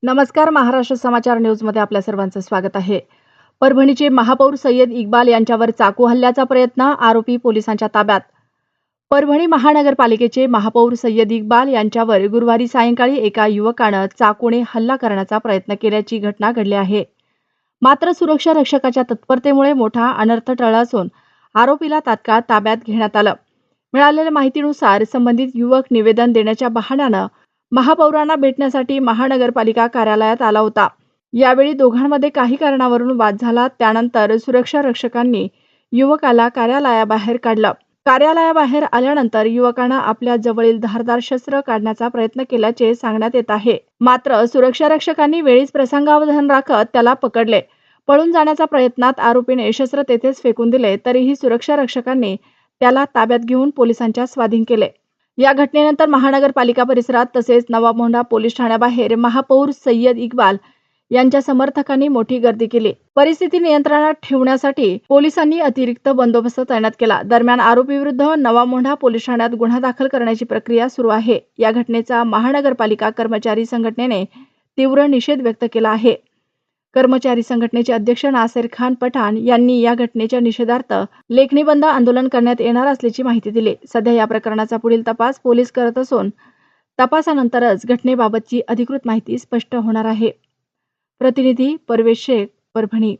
नमस्कार, महाराष्ट्र समाचार न्यूजमध्ये आपल्या सर्वांचं स्वागत आहे. परभणीचे महापौर सय्यद इक्बाल यांच्यावर चाकू हल्ल्याचा प्रयत्न, आरोपी पोलिसांच्या ताब्यात. परभणी महानगरपालिकेचे महापौर सय्यद इक्बाल यांच्यावर गुरुवारी सायंकाळी एका युवकानं चाकूने हल्ला करण्याचा प्रयत्न केल्याची घटना घडली आहे. मात्र सुरक्षा रक्षकाच्या तत्परतेमुळे मोठा अनर्थ टळला असून आरोपीला तात्काळ ताब्यात घेण्यात आलं. मिळालेल्या माहितीनुसार संबंधित युवक निवेदन देण्याच्या बहाण्यानं महापौरांना भेटण्यासाठी महानगरपालिका कार्यालयात आला होता. यावेळी दोघांमध्ये काही कारणावरून वाद झाला. त्यानंतर सुरक्षा रक्षकांनी युवकाला कार्यालयाबाहेर काढलं. कार्यालयाबाहेर आल्यानंतर युवकानं आपल्या जवळील धारदार शस्त्र काढण्याचा प्रयत्न केल्याचे सांगण्यात येत आहे. मात्र सुरक्षा रक्षकांनी वेळीच प्रसंगावधान राखत त्याला पकडले. पळून जाण्याच्या प्रयत्नात आरोपीने शस्त्र तेथेच फेकून दिले. तरीही सुरक्षा रक्षकांनी त्याला ताब्यात घेऊन पोलिसांच्या स्वाधीन केले. या घटनेनंतर महानगरपालिका परिसरात तसेच नवा मोंढा पोलीस ठाण्याबाहेर महापौर सय्यद इक्बाल यांच्या समर्थकांनी मोठी गर्दी केली. परिस्थिती नियंत्रणात ठेवण्यासाठी पोलिसांनी अतिरिक्त बंदोबस्त तैनात केला. दरम्यान आरोपीविरुद्ध नवा मोंढा पोलीस ठाण्यात गुन्हा दाखल करण्याची प्रक्रिया सुरू आहे. या घटनेचा महानगरपालिका कर्मचारी संघटनेने तीव्र निषेध व्यक्त केला आहे. कर्मचारी संघटनेचे अध्यक्ष नासेर खान पठाण यांनी या घटनेच्या निषेधार्थ लेखणी बंद आंदोलन करण्यात येणार असल्याची माहिती दिली. सध्या या प्रकरणाचा पुढील तपास पोलीस करत असून तपासानंतरच घटनेबाबतची अधिकृत माहिती स्पष्ट होणार आहे. प्रतिनिधी परवेश शेख, परभणी.